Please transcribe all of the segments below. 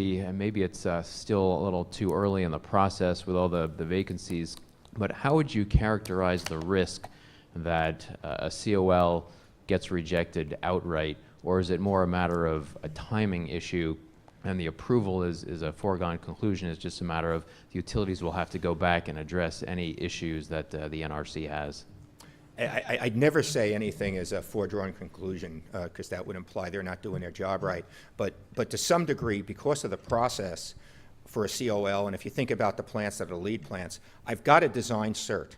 and maybe it's still a little too early in the process with all the vacancies, but how would you characterize the risk that a COL gets rejected outright, or is it more a matter of a timing issue and the approval is a foregone conclusion? It's just a matter of the utilities will have to go back and address any issues that the NRC has? I'd never say anything is a foregone conclusion because that would imply they're not doing their job right. But to some degree, because of the process for a COL, and if you think about the plants that are lead plants, I've got a design cert.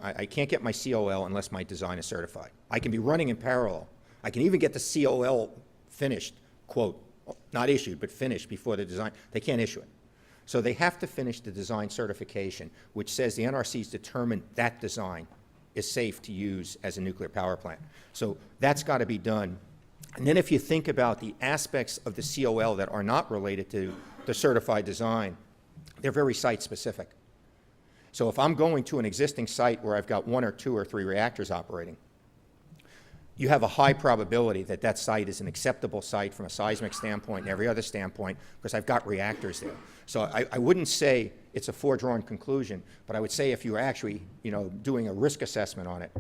I can't get my COL unless my design is certified. I can be running in parallel. I can even get the COL finished, quote, not issued, but finished before the design. They can't issue it. So they have to finish the design certification, which says the NRC's determined that design is safe to use as a nuclear power plant. So that's got to be done. And then if you think about the aspects of the COL that are not related to the certified design, they're very site-specific. So if I'm going to an existing site where I've got 1 or 2 or 3 reactors operating, you have a high probability that that site is an acceptable site from a seismic standpoint and every other standpoint because I've got reactors there. So I wouldn't say it's a foregone conclusion, but I would say if you're actually, doing a risk assessment on it,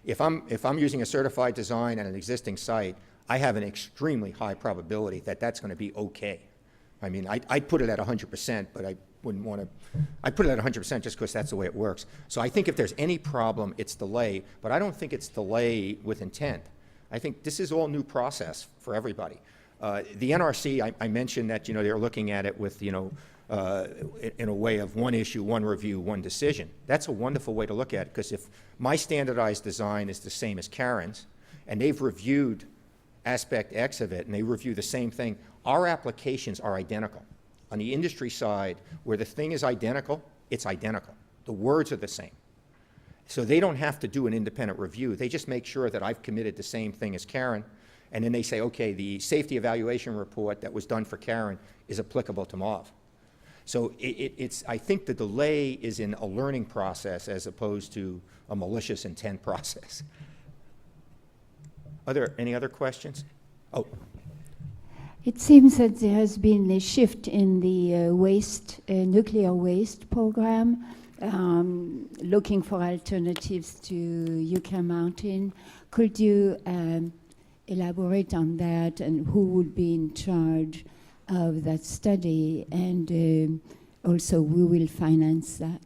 if I'm using a certified design at an existing site, I have an extremely high probability that that's going to be okay. I mean, I'd put it at 100%, but I wouldn't want to. I'd put it at 100% just because that's the way it works. So I think if there's any problem, it's delay, but I don't think it's delay with intent. I think this is all new process for everybody. The NRC, I mentioned that they're looking at it with in a way of one issue, one review, one decision. That's a wonderful way to look at it because if my standardized design is the same as Karen's, and they've reviewed aspect X of it, and they review the same thing, our applications are identical. On the industry side, where the thing is identical, it's identical. The words are the same. So they don't have to do an independent review. They just make sure that I've committed the same thing as Karen, and then they say, okay, the safety evaluation report that was done for Karen is applicable to MAUV. So I think the delay is in a learning process as opposed to a malicious intent process. Are there any other questions? Oh. It seems that there has been a shift in the nuclear waste program, looking for alternatives to Yucca Mountain. Could you elaborate on that and who would be in charge of that study, and also who will finance that?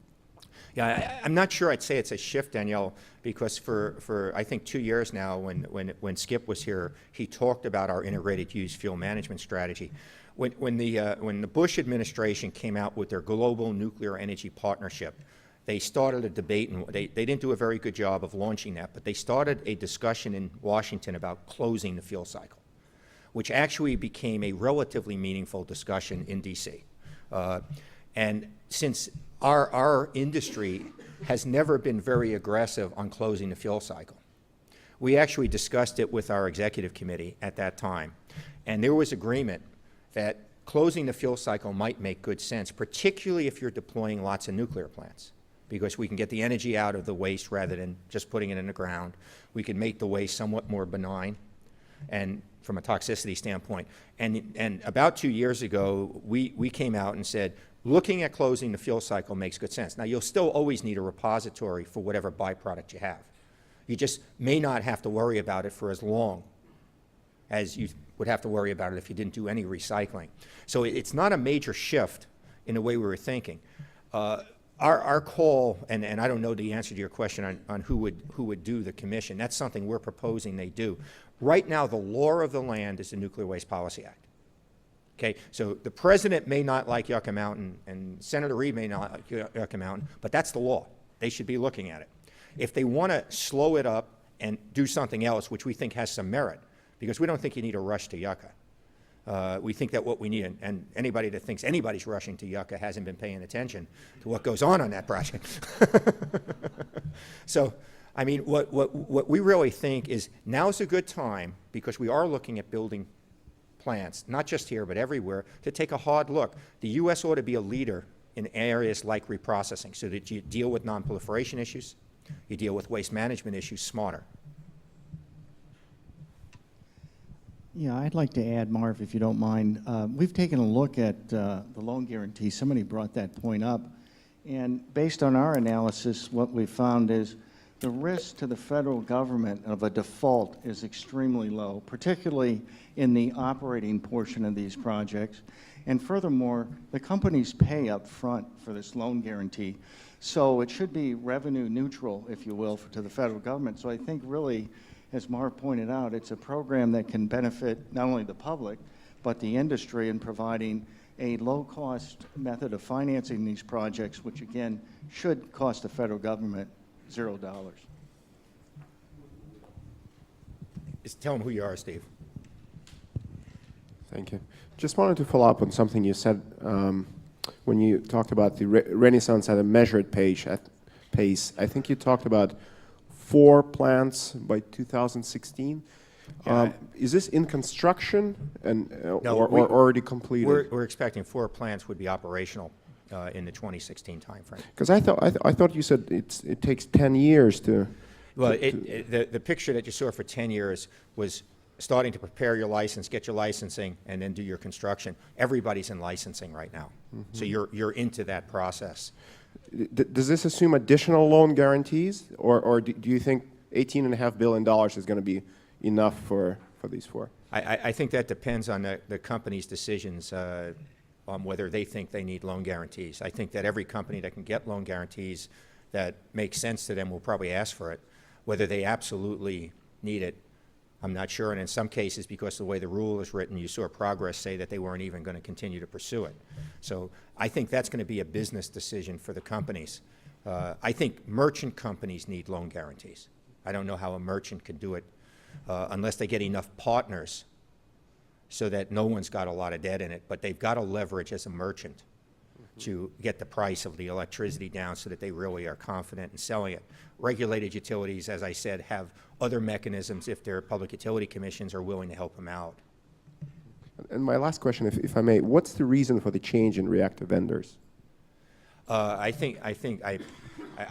Yeah, I'm not sure I'd say it's a shift, Danielle, because for I think 2 years now, when Skip was here, he talked about our integrated use fuel management strategy. When the Bush administration came out with their global nuclear energy partnership, they started a debate, and they didn't do a very good job of launching that, but they started a discussion in Washington about closing the fuel cycle, which actually became a relatively meaningful discussion in DC. And since our industry has never been very aggressive on closing the fuel cycle, we actually discussed it with our executive committee at that time, and there was agreement that closing the fuel cycle might make good sense, particularly if you're deploying lots of nuclear plants, because we can get the energy out of the waste rather than just putting it in the ground. We can make the waste somewhat more benign and from a toxicity standpoint. And about 2 years ago, we came out and said, looking at closing the fuel cycle makes good sense. Now, you'll still always need a repository for whatever byproduct you have. You just may not have to worry about it for as long as you would have to worry about it if you didn't do any recycling. So it's not a major shift in the way we were thinking. Our call, and I don't know the answer to your question on who would do the commission. That's something we're proposing they do. Right now, the law of the land is the Nuclear Waste Policy Act. Okay, so the president may not like Yucca Mountain, and Senator Reid may not like Yucca Mountain, but that's the law. They should be looking at it. If they want to slow it up and do something else, which we think has some merit, because we don't think you need a rush to Yucca. We think that what we need, and anybody that thinks anybody's rushing to Yucca hasn't been paying attention to what goes on that project. So, I mean, what we really think is now's a good time, because we are looking at building plants, not just here, but everywhere, to take a hard look. The U.S. ought to be a leader in areas like reprocessing, so that you deal with non-proliferation issues, you deal with waste management issues smarter. Yeah, I'd like to add, Marv, if you don't mind. We've taken a look at the loan guarantee. Somebody brought that point up. And based on our analysis, what we found is the risk to the federal government of a default is extremely low, particularly in the operating portion of these projects. And furthermore, the companies pay up front for this loan guarantee. So it should be revenue neutral, if you will, to the federal government. So I think really, as Marv pointed out, it's a program that can benefit not only the public, but the industry in providing a low-cost method of financing these projects, which again, should cost the federal government $0. Just tell them who you are, Steve. Thank you. Just wanted to follow up on something you said when you talked about the Renaissance at a measured pace. I think you talked about 4 plants by 2016. Is this in construction and or already completed? We're expecting 4 plants would be operational in the 2016 timeframe. Because I thought you said it takes 10 years to. Well, the picture that you saw for 10 years was starting to prepare your license, get your licensing, and then do your construction. Everybody's in licensing right now, so you're into that process. Does this assume additional loan guarantees, or do you think $18.5 billion is going to be enough for these 4? I think that depends on the company's decisions on whether they think they need loan guarantees. I think that every company that can get loan guarantees that make sense to them will probably ask for it. Whether they absolutely need it, I'm not sure. And in some cases, because of the way the rule is written, you saw Progress say that they weren't even going to continue to pursue it. So I think that's going to be a business decision for the companies. I think merchant companies need loan guarantees. I don't know how a merchant could do it unless they get enough partners so that no one's got a lot of debt in it, but they've got to leverage as a merchant to get the price of the electricity down so that they really are confident in selling it. Regulated utilities, as I said, have other mechanisms if their public utility commissions are willing to help them out. And my last question, if I may, what's the reason for the change in reactor vendors? I'm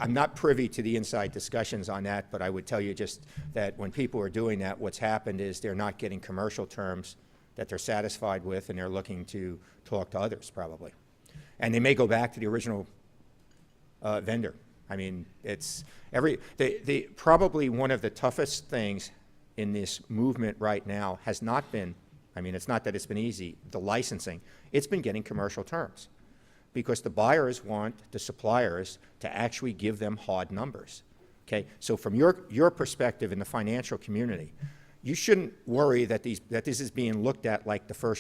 not privy to the inside discussions on that, but I would tell you just that when people are doing that, what's happened is they're not getting commercial terms that they're satisfied with, and they're looking to talk to others, probably. And they may go back to the original vendor. I mean, it's probably one of the toughest things in this movement right now has not been, I mean, it's not that it's been easy, the licensing. It's been getting commercial terms because the buyers want the suppliers to actually give them hard numbers. Okay, so from your perspective in the financial community, you shouldn't worry that this is being looked at like the first